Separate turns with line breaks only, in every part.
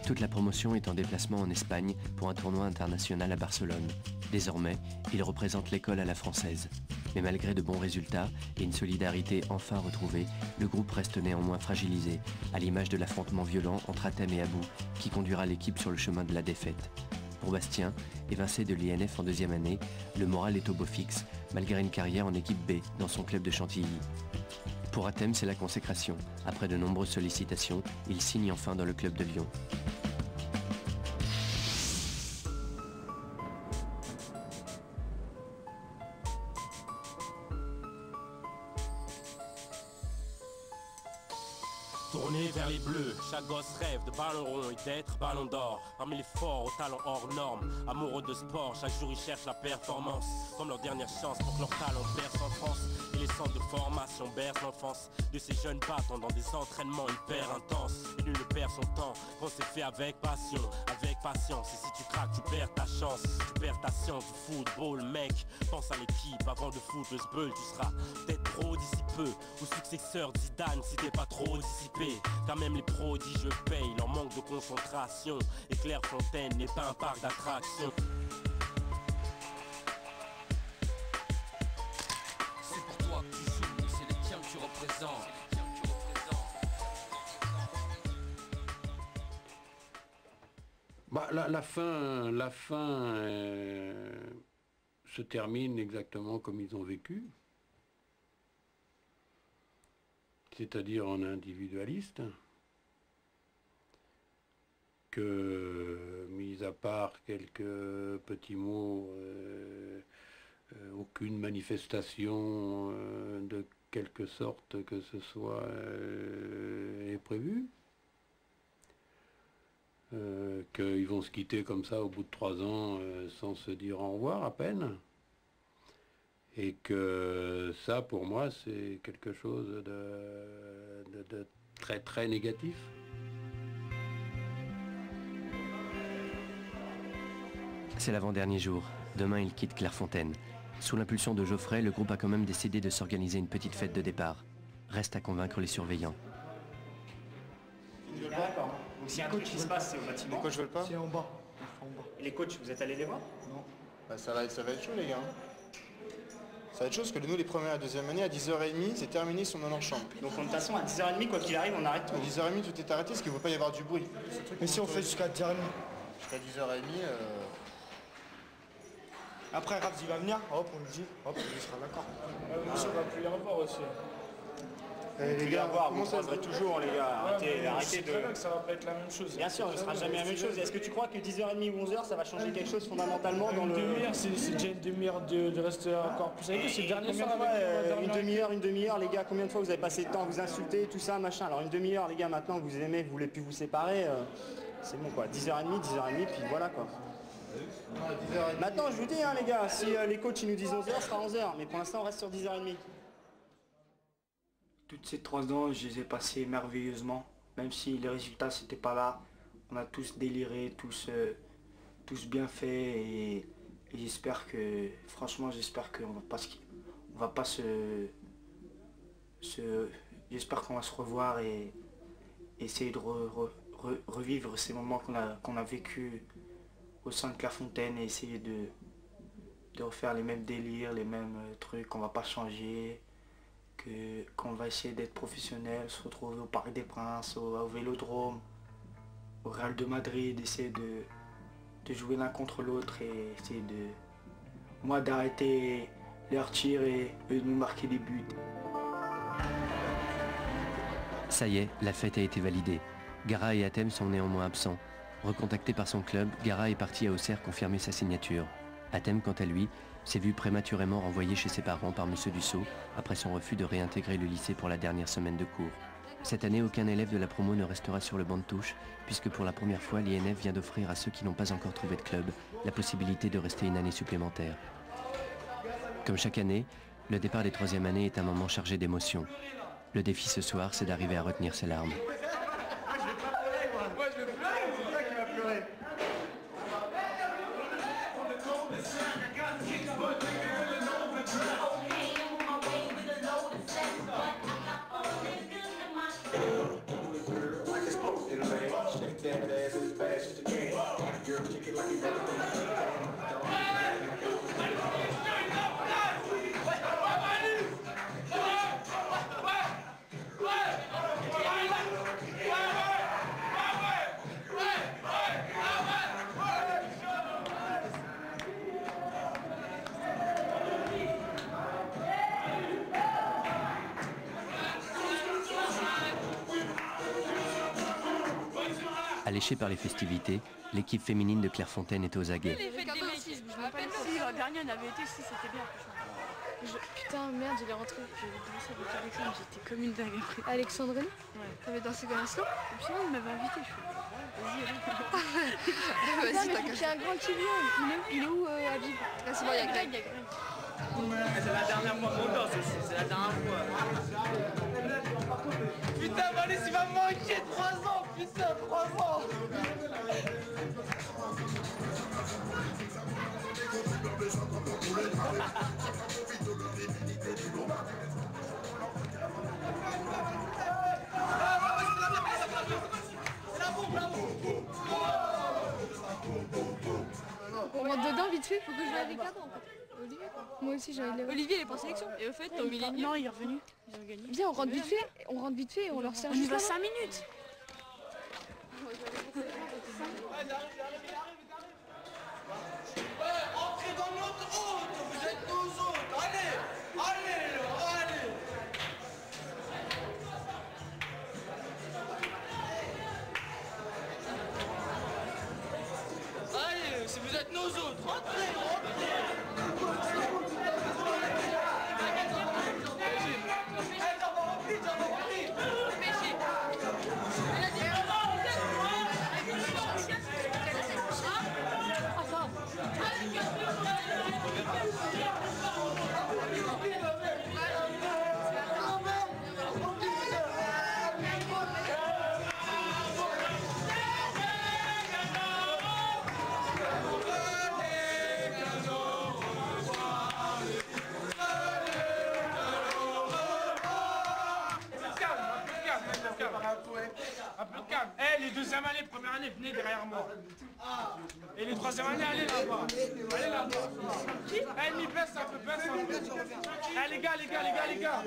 Toute la promotion est en déplacement en Espagne pour un tournoi international à Barcelone. Désormais, il représente l'école à la française. Mais malgré de bons résultats et une solidarité enfin retrouvée, le groupe reste néanmoins fragilisé, à l'image de l'affrontement violent entre Athème et Abou, qui conduira l'équipe sur le chemin de la défaite. Pour Bastien, évincé de l'INF en deuxième année, le moral est au beau fixe, malgré une carrière en équipe B dans son club de Chantilly. Pour Athème, c'est la consécration. Après de nombreuses sollicitations, il signe enfin dans le club de Lyon.
Tourné vers les bleus, chaque gosse rêve de ballon rond et d'être ballon d'or. Parmi les forts aux talents hors normes, amoureux de sport, chaque jour ils cherchent la performance. Comme leur dernière chance pour que leur talent perce en France. Et les centres de formation bercent l'enfance de ces jeunes battants dans des entraînements hyper intenses. Et nul ne perd son temps, quand c'est fait avec passion, avec patience. Et si tu craques, tu perds ta chance, tu perds ta science du football, mec. Pense à l'équipe avant de foutre le sbeul, tu seras peut-être pro d'ici peu, ou successeur de Zidane si t'es pas trop dissipé. Quand même les prodiges payent leur manque de concentration. Et Clairefontaine n'est pas un parc d'attractions.
C'est pour toi que tu joues, c'est les tiens que tu représentes.
Bah, la fin se termine exactement comme ils ont vécu. C'est-à-dire en individualiste, que, mis à part quelques petits mots, aucune manifestation de quelque sorte que ce soit est prévue, qu'ils vont se quitter comme ça au bout de 3 ans sans se dire au revoir à peine. Et que ça, pour moi, c'est quelque chose de très très négatif.
C'est l'avant-dernier jour. Demain, il quitte Clairefontaine. Sous l'impulsion de Geoffrey, le groupe a quand même décidé de s'organiser une petite fête de départ. Reste à convaincre les surveillants.
D'accord. Donc s'il y a un truc qui se passe, c'est au bâtiment.
Les coachs veulent pas?
C'est en bas. Et les coachs, vous êtes allés les voir?
Non. Bah, ça va être chaud, les gars. Ça va être chaud parce que nous, les premières et deuxième année, à 10h30, c'est terminé, ils sont dans leur chambre.
Donc de toute façon, à 10h30, quoi qu'il arrive, on arrête tout.
À 10h30, tout est arrêté parce qu'il ne faut pas y avoir du bruit.
Mais si on fait jusqu'à 10h30?
Jusqu'à 10h30...
Après, Rav, il va venir, hop, on le dit, hop, il sera d'accord.
Monsieur va plus les revoir aussi.
Les gars, vous croiserez toujours, les gars. Arrêtez de...
que ça va pas être la même chose.
Bien sûr, ce sera jamais la même chose. Est-ce que tu crois que 10h30 ou 11h, ça va changer quelque chose fondamentalement dans le...
Une demi-heure, c'est déjà une demi-heure de rester encore plus avec eux. C'est le dernier soir
Une demi-heure, les gars, combien de fois vous avez passé le temps à vous insulter, tout ça, machin. Alors une demi-heure, les gars, maintenant vous aimez, vous voulez plus vous séparer, c'est bon quoi. 10h30, puis voilà quoi. Maintenant, je vous dis, hein, les gars, si les coachs ils nous disent 11h, ce sera 11h. Mais pour l'instant, on reste sur 10h30.
Toutes ces 3 ans, je les ai passés merveilleusement. Même si les résultats n'étaient pas là, on a tous déliré, tous bien fait. Et j'espère que, franchement, j'espère qu'on va pas j'espère qu'on va se revoir et essayer de revivre ces moments qu'on a vécu au sein de Clairefontaine et essayer de refaire les mêmes délires, les mêmes trucs, qu'on va pas changer, qu'on va essayer d'être professionnel, se retrouver au Parc des Princes, au Vélodrome, au Real de Madrid, essayer de jouer l'un contre l'autre et essayer d'arrêter leurs tirs et de nous marquer des buts.
Ça y est, la fête a été validée. Gara et Athème sont néanmoins absents. Recontacté par son club, Gara est parti à Auxerre confirmer sa signature. Athème, quant à lui, s'est vu prématurément renvoyé chez ses parents par M. Dussault après son refus de réintégrer le lycée pour la dernière semaine de cours. Cette année, aucun élève de la promo ne restera sur le banc de touche, puisque pour la première fois, l'INF vient d'offrir à ceux qui n'ont pas encore trouvé de club la possibilité de rester une année supplémentaire. Comme chaque année, le départ des 3e années est un moment chargé d'émotions. Le défi ce soir, c'est d'arriver à retenir ses larmes.
Shake that ass.
Alléchée par les festivités, l'équipe féminine de Clairefontaine est aux aguets.
La dernière n'avait été si c'était bien. Putain merde, j'allais rentrer, j'avais dansé avec Alexandre, j'étais comme une dingue après. Alexandrine? Ouais. T'avais dansé comme un slow? Et puis il m'avait invité, je fais vas-y. Vas-y, t'as caché. Un grand Kylian, il est où Habib? Ah c'est bon, il y a Greg.
C'est la dernière fois qu'on danse aussi, c'est la dernière fois. Putain Valis il va me manquer 3 ans, putain 3 ans.
On rentre dedans vite fait, faut que je joue avec Adam en fait. Olivier quoi. Moi aussi j'ai envie de... Olivier il est pas en sélection. Et au fait t'as au milieu. Non il est revenu. Ils ont gagné. Viens on rentre vite fait, et on leur sert juste. On y va 5 minutes.
Entrez dans notre route, vous êtes nos autres, allez. Allez, si vous êtes nos autres, rentrez.
Un peu de calme. Eh, les deuxième année, première année, venez derrière moi. Et les troisième année, allez là-bas. Allez là-bas. Eh, mi baisse un peu, baisse un peu. Eh, les gars. Les gars,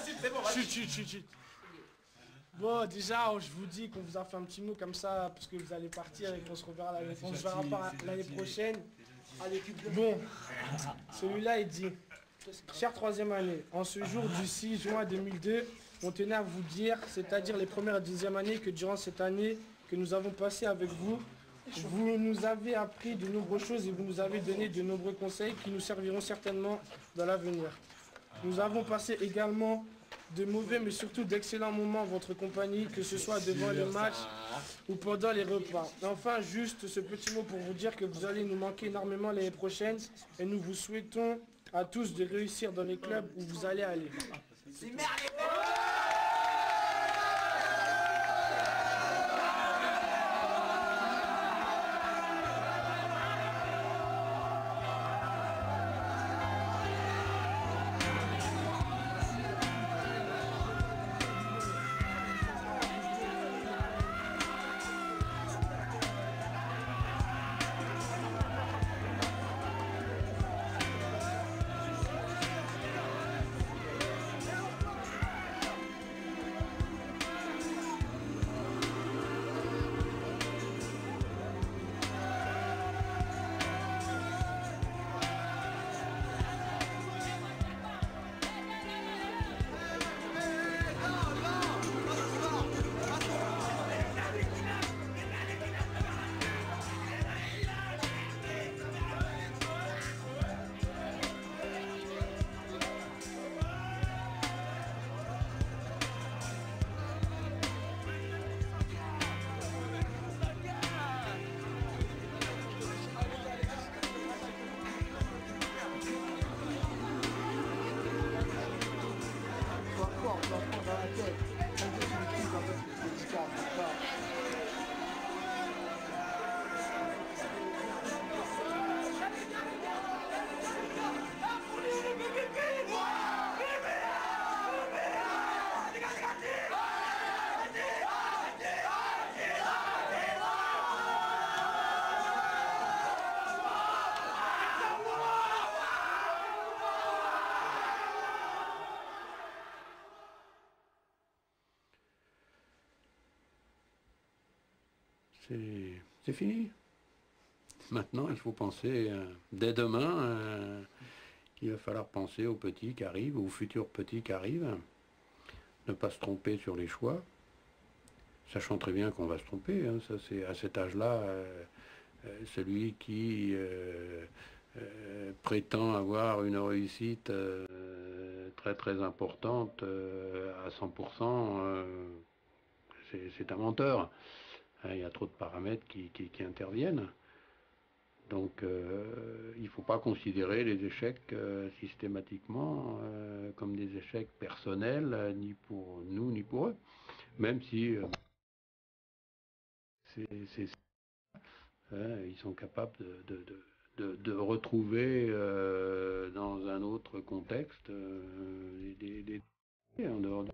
c'est bon. Chut. Bon, déjà, je vous dis qu'on vous a fait un petit mot comme ça, parce que vous allez partir et qu'on se reverra l'année prochaine. Bon, celui-là, il dit, chère troisième année, en ce jour du 6 juin 2002, on tenait à vous dire, c'est-à-dire les premières et deuxième années, que durant cette année que nous avons passée avec vous, vous nous avez appris de nombreuses choses et vous nous avez donné de nombreux conseils qui nous serviront certainement dans l'avenir. Nous avons passé également de mauvais mais surtout d'excellents moments en votre compagnie, que ce soit devant les matchs ou pendant les repas. Enfin, juste ce petit mot pour vous dire que vous allez nous manquer énormément l'année prochaine et nous vous souhaitons à tous de réussir dans les clubs où vous allez aller.
C'est fini. Maintenant, il faut penser, dès demain, il va falloir penser aux petits qui arrivent, aux futurs petits qui arrivent, ne pas se tromper sur les choix, sachant très bien qu'on va se tromper. Hein, ça, c'est à cet âge-là, celui qui prétend avoir une réussite très très importante à 100%, c'est un menteur. Hein, il y a trop de paramètres qui interviennent. Donc il ne faut pas considérer les échecs systématiquement comme des échecs personnels, ni pour nous ni pour eux. Même si ils sont capables de retrouver dans un autre contexte en dehors de...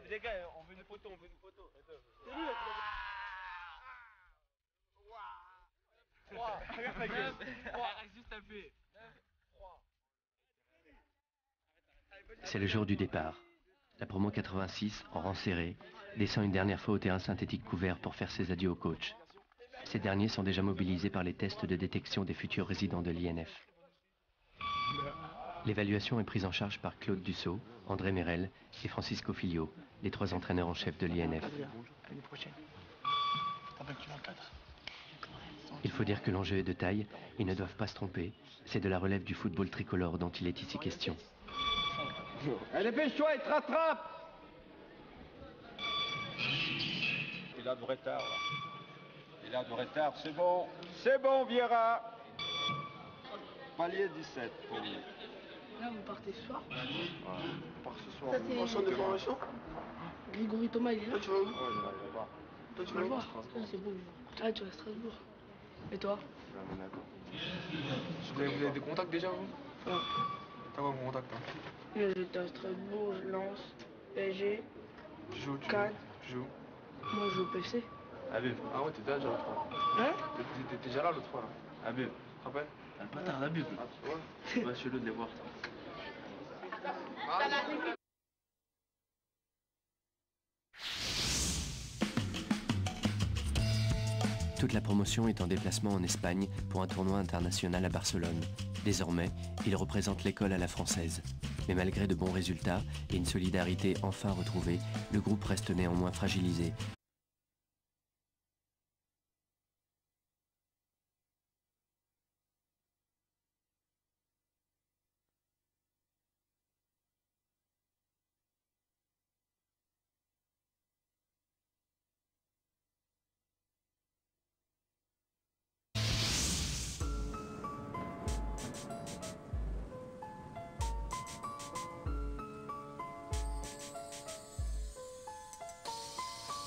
Les gars, on veut une photo, on veut une photo. Regarde ta gueule. Juste un peu.
C'est le jour du départ. La promo 86, en rang serré, descend une dernière fois au terrain synthétique couvert pour faire ses adieux au coach. Ces derniers sont déjà mobilisés par les tests de détection des futurs résidents de l'INF. L'évaluation est prise en charge par Claude Dussault, André Merel et Francisco Filio, les 3 entraîneurs en chef de l'INF. Il faut dire que l'enjeu est de taille, ils ne doivent pas se tromper. C'est de la relève du football tricolore dont il est ici question.
Allez, dépêche-toi, il te rattrape!
Il a du retard, là. Il a du retard, c'est bon. C'est bon, Vieira. Palier 17 pour lui.
Là, vous partez ce soir?
Ouais, on part ce soir.
Ça, c'est
En centre de formation?
Grégory Thomas, il est là?
Toi, tu vas où? Ouais, je vais aller le voir.
Toi, tu vas le voir? Ah, c'est beau. Ah, tu vas à Strasbourg. Et toi?
Je vais à Monaco.
Vous avez des contacts déjà, vous?
Ouais.
T'as quoi vos contacts, hein?
J'étais à Strasbourg, Lens, PSG, Cannes.
Tu joues?
Moi, je joue au PFC.
Habib. Ah ouais, t'étais déjà l'autre fois.
Hein?
T'étais déjà là l'autre fois, là. Habib. Tu te rappelles?
T'as le bâtard d'Habib.
Ah, tu vois?
Ouais, chelou de les voir, toi.
Toute la promotion est en déplacement en Espagne pour un tournoi international à Barcelone. Désormais, il représente l'école à la française. Mais malgré de bons résultats et une solidarité enfin retrouvée, le groupe reste néanmoins fragilisé.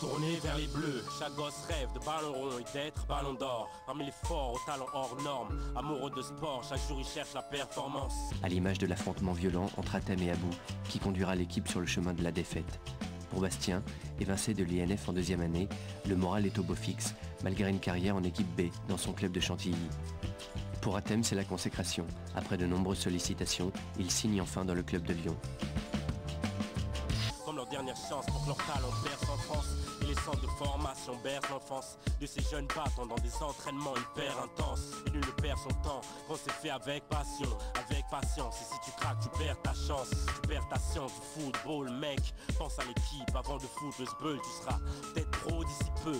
Tourner vers les bleus, chaque gosse rêve de ballon rond et d'être ballon d'or. Parmi les forts aux talents hors normes, amoureux de sport, chaque jour il cherche la performance.
À l'image de l'affrontement violent entre Atem et Abou, qui conduira l'équipe sur le chemin de la défaite. Pour Bastien, évincé de l'INF en 2e année, le moral est au beau fixe, malgré une carrière en équipe B dans son club de Chantilly. Pour Atem, c'est la consécration. Après de nombreuses sollicitations, il signe enfin dans le club de Lyon.
Comme leur dernière chance pour que leur talent perce en France. Et les centres de formation bercent l'enfance de ces jeunes battants dans des entraînements hyper intenses. Et nul ne perd son temps quand c'est fait avec passion, avec patience. Et si tu craques, tu perds ta chance, tu perds ta science du football, mec. Pense à l'équipe avant de foutre le sbeul, tu seras peut-être pro d'ici peu.